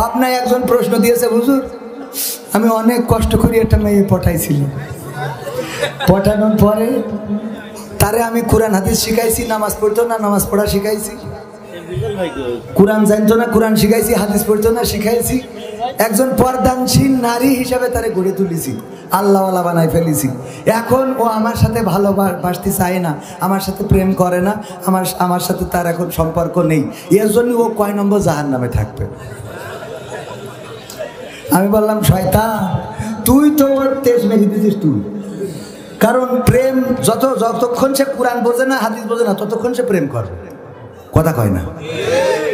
পাবনায় একজন প্রশ্ন দিয়েছে, হুজুর আমি অনেক কষ্ট করে একটা মেয়ে পটাইছিল, পটানোর পরে তারে আমি কোরআন হাদিস শিখাইছি, নামাজ পড়তো না, নামাজ পড়া শিখাইছি, কোরআন জানতো না, কোরআন শিখাইছি, হাদিস পড়তো না, শিখাইছি, একজন পর্দানশীল নারী হিসাবে তারে গড়ে তুলেছি, আল্লাহওয়ালা বানাই ফেলেছি। এখন ও আমার সাথে ভালোবাসতে চায় না, আমার সাথে প্রেম করে না, আমার সাথে তার এখন সম্পর্ক নেই। এর জন্য ও কয় নম্বর জাহান্নামে থাকবে। আমি বললাম, শয়তান তুই তো ওর তেজ মেরে দিছিস তুই, কারণ প্রেম যতক্ষণ সে কোরআন বোঝে না, হাদিস বোঝে না, ততক্ষণ সে প্রেম করবে। কথা কয় না?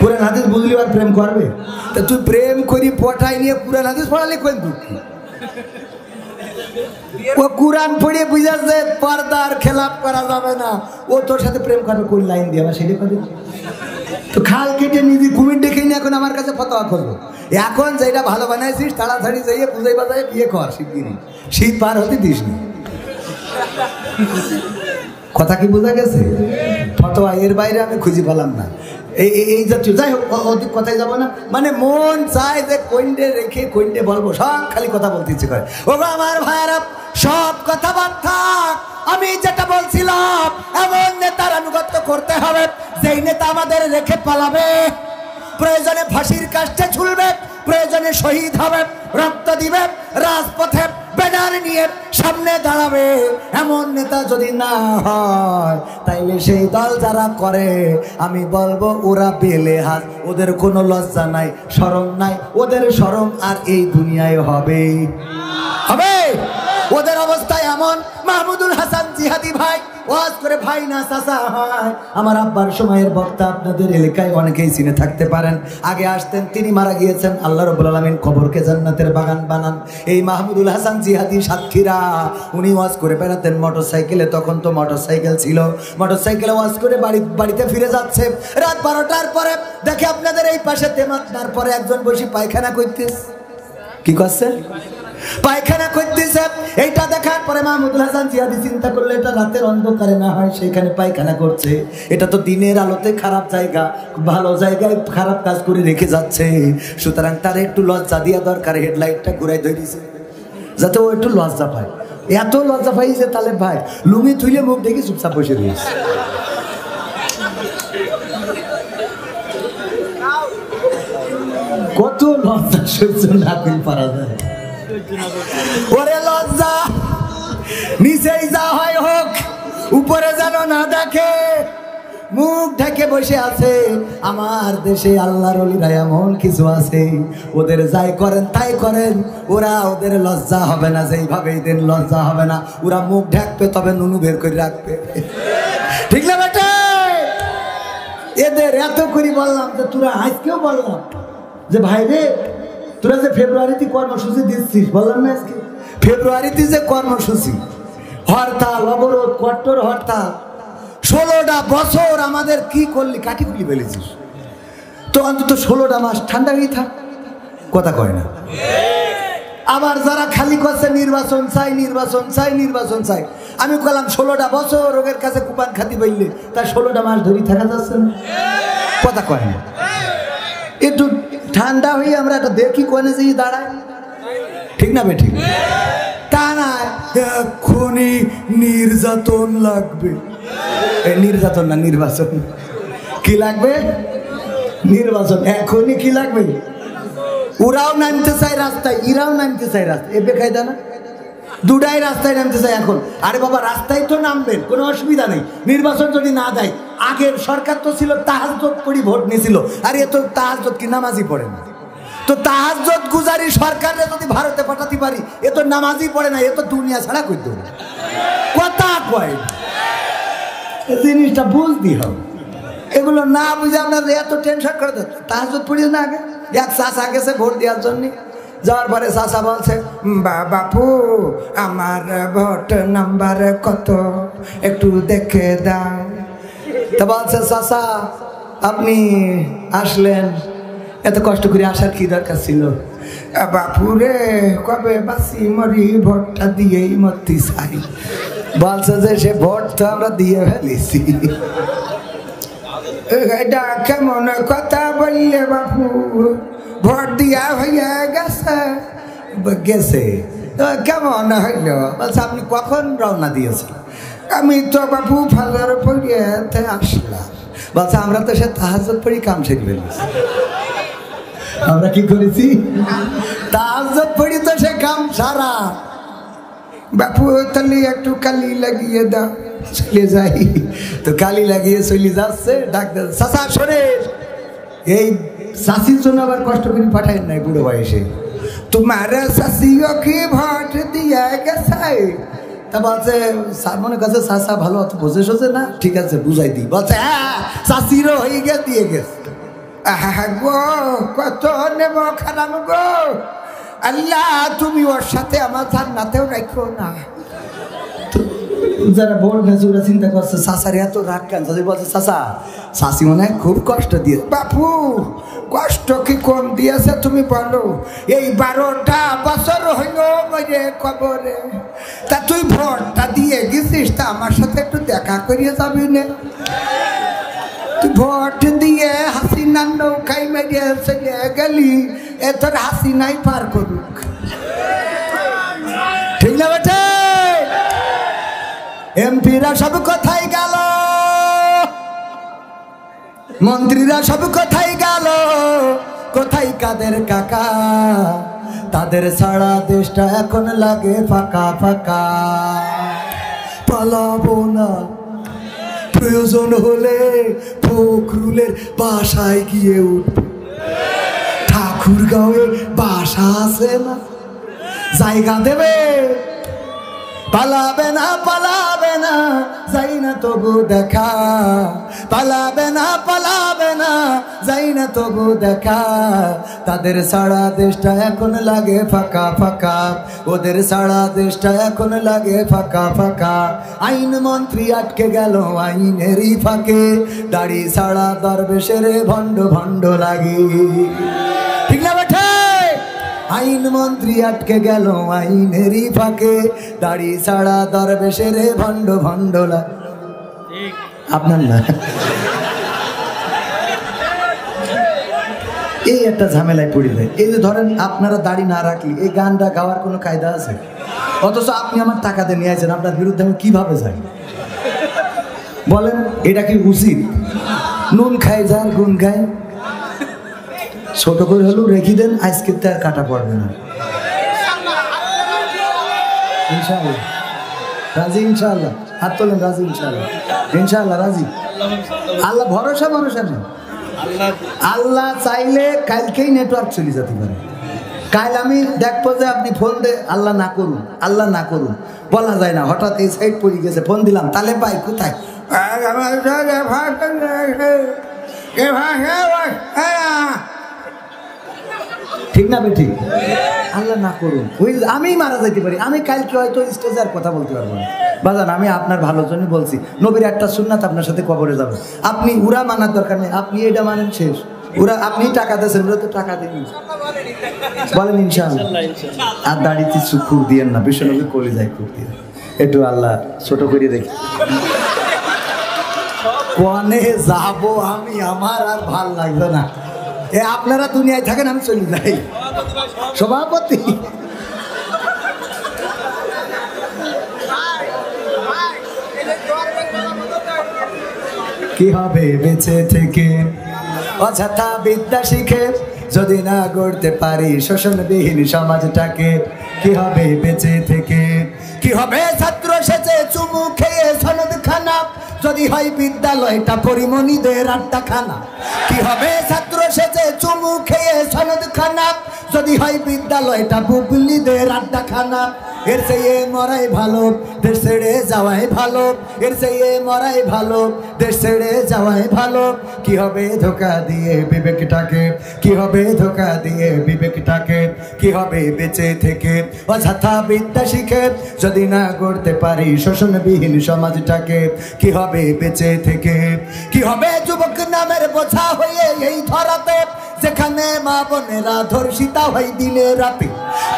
কোরআন হাদিস বুঝলি আর প্রেম করবে? তা তুই প্রেম করি পটাই নিয়ে কোরআন হাদিস পড়ালে কোন দুঃখ? ও কোরআন পড়ে বুঝাচ্ছে পর্দার খেলাপ করা যাবে না, ও তোর সাথে প্রেম করবে কোন লাইন দিয়ে? আমার সেটা করে তো খাল কেটে নিজে কুমির ডেকে নিয়ে এখন আমার কাছে ফতোয়া করবো। এখন যেটা ভালো বানাইছিস তাড়াতাড়ি যাইয়ে পুজাই বাজায় বিয়ে কর, শিগগিরি, শীত পার হতে দিস নি। কথা কি বোঝা গেছে? ফতোয়া এর বাইরে আমি খুঁজে পেলাম না। এই জাতীয়, যাই হোক অধিক কথাই যাবো না। মানে মন চায় যে কইন্ডে রেখে কইন্ডে বলবো, সব খালি কথা বলতে ইচ্ছে করে। ও আমার ভাইরা, সব কথা বাদ থাক, আমি যেটা বলছিলাম, এমন নেতার আনুগত্য করতে হবে যেই নেতা আমাদের রেখে পালাবে, প্রয়োজনে ফাঁসির কাস্টে ঝুলবে, প্রয়োজনে শহীদ হবে, রক্ত দিবে, রাজপথে ব্যানার নিয়ে সামনে দাঁড়াবে। এমন নেতা যদি না হয়, তাইলে সেই দল যারা করে, আমি বলবো ওরা বেলে হাত, ওদের কোনো লজ্জা নাই, শরম নাই, ওদের শরম আর এই দুনিয়ায় হবে। ওদের অবস্থা এমন। মাহমুদুল হাসান জিহাদি ভাই ওয়াজ করে, ভাই না চাচা হয়, আমার আব্বার সময়ের বক্তা, আপনাদের এলাকায় অনেকেই চিনে থাকতে পারেন। আগে আসতেন, তিনি মারা গিয়েছেন, আল্লাহ রাব্বুল আলামিন কবরকে জান্নাতের বাগান বানান। এই মাহমুদুল হাসান জিহাদি সাতক্ষীরা, উনি ওয়াজ করে বেড়াতেন মোটরসাইকেলে, তখন তো মোটরসাইকেল ছিল, মোটরসাইকেলে ওয়াজ করে বাড়িতে ফিরে যাচ্ছে রাত 12টার পরে, দেখে আপনাদের এই পাশে তেমাত্তার পরে একজন বসে পায়খানা করতেছে। কি করছে? পায়খানা করতেছে। এইটা দেখার পরে মাহমুদুল হাসান জিহাদি চিন্তা করলে, এটা রাতের অন্ধকারে না হয় সেখানে পায়খানা করছে, এটা তো দিনের আলোতে খারাপ জায়গা, ভালো জায়গায় খারাপ কাজ করে রেখে যাচ্ছে, সুতরাং তার একটু লজ্জা দেওয়া দরকার। হেডলাইটটা ঘুরাই ধরেছে যাতে ও একটু লজ্জা পায়। এত লজ্জা পাইছে তাহলে ভাই লুঙ্গি থুইলে মুখ দেখে চুপচাপ বসে রয়েছে। কত লজ্জা সহ্য না করে পারা যায়? ওরে লজ্জা, নিচেই যা হয় হোক, উপরে যেন না দেখে, মুখ ঢেকে বসে আছে। আমার দেশে আল্লাহর ওলিরা এমন কিছু আছে, ওদের যাই করেন তাই করেন, ওদের লজ্জা হবে না, যেইভাবে এদের লজ্জা হবে না, ওরা মুখ ঢাকবে তবে নুনু বের করে রাখবে। ঠিক না বেটা? এদের এত করে বললাম যে তোরা, আজকেও বললাম যে ভাই রে, তোরা যে ফেব্রুয়ারিতে কর্মসূচি দিচ্ছিস, বললাম না আজকে ফেব্রুয়ারিতে যে কর্মসূচি, হরতাল, অবরোধ, কট্টর হরতাল, 16টা বছর আমাদের কি করলি? কাটি খুলি ফেলেছিস। তো অন্তত 16টা মাস ঠান্ডা হয়ে থাক। কথা কয় না? আবার যারা খালি করছে নির্বাচন চাই, নির্বাচন চাই, নির্বাচন চাই, আমি বললাম 16টা বছর ওদের কাছে কুপান খাতি বললে তার 16টা মাস ধরে থাকা যাচ্ছে না? কথা কয় না? একটু ঠান্ডা হয়ে আমরা একটা দেখি কোনে যেয়ে দাঁড়ায়, ঠিক না বেঠিক? তা না এক্ষুনি নির্যাতন লাগবে। নির্যাতন না, নির্বাচন। কি লাগবে? নির্বাচন। এখনই কি লাগবে? ওরাও নামতে চায় রাস্তায়, ইরাও নামতে চায় রাস্তায়। এ বেকায়দা না? দুটাই রাস্তায় নামতে চায় এখন। আরে বাবা, রাস্তায় তো নামবেন, কোনো অসুবিধা নেই। নির্বাচন যদি না দেয়, আগের সরকার তো ছিল তাহাজ্জুদ করে ভোট নিয়েছিল, আর এ তো তাহাজ্জুদ কি নামাজই পড়ে না। তো তাহাজ্জুদ গুজারি সরকারে যদি ভারতে পাঠাতে পারি, এ তো নামাজই পড়ে না, এ তো দুনিয়া ছাড়া করতে হবে। কথা কয়, জিনিসটা বুঝতে হবে। এগুলো না বুঝে আমরা এত টেনশন করে দেয়। তাহাজ্জুদ পড়ি না আগে, এক চাষা গেছে ভোট দেওয়ার জন্য, যাওয়ার পরে চাষা বলছে, বাপু আমার ভোট নাম্বার কত, একটু দেখে দাও। তা বলছে, চাষা আপনি আসলেন, এত কষ্ট করে আসার কি দরকার ছিল? বাপুরে কবে বাসি মরি, ভোটটা দিয়েই মরতে চাই। বলছে যে সে ভোট তো আমরা দিয়ে ফেলেছি। এটা কেমন কথা বললে বাপু, ভোট দিয়া হইয়া গেছে গেছে কেমন হইল? বলছে আপনি কখন রওনা দিয়েছেন? আমি তো বাবু ফাজার পড়িয়ে আসলাম। বলছে আমরা তো সে তাহাজ্জুদ পড়ি কাম সেরে ফেলেছি। আমরা কি করেছি? তাহাজ্জুদ পড়ি তো সে কাম সারা। বাপু তাহলে একটু কালি লাগিয়ে দাও, চলে যাই। তো কালি লাগিয়ে চলে যাচ্ছে, ডাক্তার চাচা শোনে, এই চাষির জন্য আবার কষ্ট করে পাঠাই নাই বুড়ো বয়সে। তোমার চাষিও কি ভোট দিয়ে গেছে? তা বলছে মনে কাছে চাষা ভালো অত বোঝে সোঝে না, ঠিক আছে বুঝাই দিই। বলছে হ্যাঁ চাষিরও হয়ে গিয়ে দিয়ে গেছে। গো কত নেব খারাপ গো, আল্লাহ তুমি ওর সাথে আমার জান্নাতেও রাখো না। যারা ভোট ভেজে ওরা চিন্তা করছে চাষার এত রাগ কেন? বলছে চাষা চাষি মনে হয় খুব কষ্ট দিয়ে। বাপু কষ্ট কি কম দিয়েছে তুমি বলো? এই 12টা বছর হইল মরে কবরে, তা তুই ভোটটা দিয়ে গেছিস, তা আমার সাথে একটু দেখা করিয়ে যাবি না? তুই ভোট দিয়ে হাসিনার নৌকায় মেরিয়ে চলে গেলি, এ তোর হাসিনাই পার করুক, ঠিক না বেটে? এমপিরা সব কোথায় গেল, মন্ত্রীরা সব কোথায় গেল, কোথায় কাদের কাকা? তাদের ছাড়া দেশটা এখন লাগে ফাঁকা ফাঁকা। পালাবো না, প্রয়োজন হলে ফখরুলের বাসায় গিয়ে উঠবে। ঠাকুরগাঁওয়ে বাসা আছে না, জায়গা দেবে। পালাবে না পালাবে না, যাই না তবু দেখা। পালাবে না পালাবে না, যাই না তবু দেখা। তাদের সারা দেশটা এখন লাগে ফাঁকা ফাঁকা, ওদের সারা দেশটা এখন লাগে ফাঁকা ফাঁকা। আইন মন্ত্রী আটকে গেল আইনেরই ফাঁকে, দাড়ি ছাড়া দরবেশের ভণ্ড ভণ্ড লাগে, ঠিক না বেঠে? আইন মন্ত্রী আটকে গেল আইনেরই ফাঁকে, দাড়ি ছাড়া দরবেশের ভণ্ড ভণ্ড লাগে। আপনার না এই একটা ঝামেলায় পড়ে যায়। এই যে ধরেন আপনারা দাড়ি না রাখলে এই গানটা গাওয়ার কোনো কায়দা আছে? অথচ আপনি আমার টাকাতে নিয়ে আসেন, আপনার বিরুদ্ধে আমি কিভাবে যাই বলেন? এটা কি উচিত? নুন খাই যার গুণ খায়, ছোট করে হলেও রেখে দেন, আজকে তো আর কাটা পড়বে না। ইনশাআল্লাহ রাজি, ইনশাআল্লাহ হাত তোলেন, রাজি ইনশাআল্লাহ, ইনশাআল্লাহ রাজি। আল্লাহ ভরসা, ভরসা নেই। আল্লাহ চাইলে কালকেই নেটওয়ার্ক চলে যেতে পারে। কাল আমি দেখবো যে আপনি ফোন দে, আল্লাহ না করুন, আল্লাহ না করুন, বলা যায় না। হঠাৎ এই সাইড পড়ে গেছে, ফোন দিলাম, তাহলে পাই কোথায়? ঠিক না বে? ঠিক। আল্লাহ না করুন, ওই আমি মারা যাইতে পারি, আমি কালকে হয়তো স্টেজে আর কথা বলতে পারবো না। বাজান আমি আপনার ভালোর জন্য বলছি, নবীর একটা সুন্নাত আপনার সাথে কবরে যাবে। আপনি উরা মানার দরকার নেই, আপনি এটা মানেন শেষ। ওরা আপনি টাকা দিয়েছেন, ওরা তো টাকা দিন, বলেন ইনশাআল্লাহ। আর দাড়িতে খুব দিয়েন না, বিশ্বনবী কলি যায় খুব দিয়ে, একটু আল্লাহ ছোট করে দেখি। কনে যাবো আমি, আমার আর ভাল লাগবে না। এ আপনারা দুনিয়ায় থাকেন, আমি চলে যাই। সভাপতি কি হবে বেঁচে থেকে অযথা বিদ্যা শিখে, যদি না গড়তে পারি শোষণবিহীন সমাজটাকে? কি হবে বেঁচে থেকে? কি হবে ছাত্র সেজে চুমু খেয়ে সনদ খানা, যদি হয় বিদ্যালয়টা পরিমণিদের আড্ডাখানা? কি হবে ছাত্র সেজে চুমু খেয়ে সনদ খানা, যদি হয় বিদ্যালয়টা বুবলিদের আড্ডাখানা? এর চেয়ে মরাই ভালো, দেশ ছেড়ে যাওয়াই ভালো। এর চেয়ে মরাই ভালো, দেশ ছেড়ে যাওয়াই ভালো। কি হবে ধোকা দিয়ে বিবেকটাকে? কি হবে ধোকা দিয়ে বিবেকটাকে? কি হবে বেঁচে থেকে অযথা বিদ্যা শিখে, যদি না গড়তে পারি শোষণবিহীন সমাজটাকে? কি হবে বেঁচে থেকে? কি হবে যুবক নামের বোঝা হয়ে এই ধরাতে, যেখানে মা বোনেরা ধর্ষিতা হয় দিনে রাতে?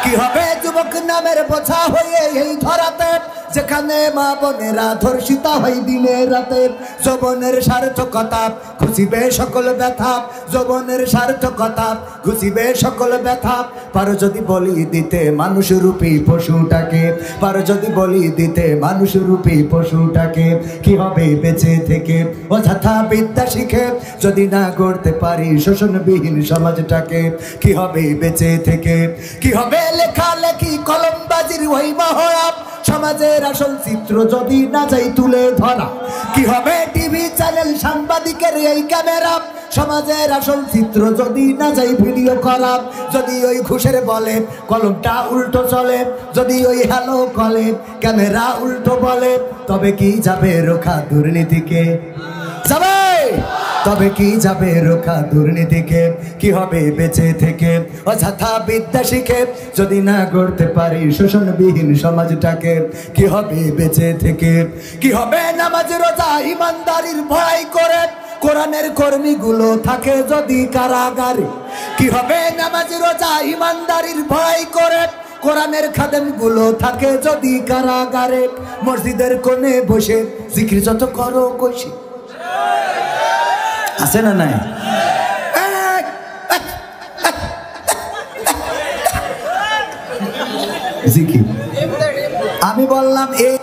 কি হবে যুবক নামের বোঝা হয়ে এই ধরাতে, যেখানে মা বোনেরা ধর্ষিতা হয় দিনে রাতে, যৌবনের সার্থকতা খুঁজিবে সকল ব্যথা, যৌবনের সার্থকতা খুঁজিবে সকল ব্যথা। পারো যদি বলি দিতে মানুষ রূপী পশুটাকে, পারো যদি বলি দিতে মানুষ রূপী পশুটাকে, কি হবে বেঁচে থেকে অযথা বিদ্যা শিখে যদি না গড়তে পারি শোষণবিহীন সমাজটাকে, কি হবে বেঁচে থেকে, কি হবে লেখালেখি কলমবাজির ওই মহড়া, সমাজের আসল চিত্র যদি না যাই তুলে ধরা, কি হবে টিভি চ্যানেল সাংবাদিকের এই ক্যামেরা, সমাজের আসল চিত্র যদি না যাই ভিডিও করা, যদি ওই ঘুষের বলে কলমটা উল্টো চলে, যদি ওই হ্যালো কলে ক্যামেরা উল্টো বলে, তবে কি যাবে রোখা দুর্নীতিকে, যাবে তবে কি যাবে রোখা দুর্নীতিকে, কি হবে বেঁচে থেকে অযথা বিদ্যা শিখে যদি না গড়তে পারি শোষণবিহীন সমাজটাকে, কি হবে বেঁচে থেকে, কি হবে নামাজ রোজা ইমানদারির ভয় করে কোরআনের কর্মীগুলো থাকে যদি কারাগারে, কি হবে নামাজ রোজা ইমানদারির ভয় করে কোরআনের খাদেমগুলো থাকে যদি কারাগারে, মসজিদের কোণে বসে জিকির যত করো কষি আছে না নাই, জিকির আমি বললাম এই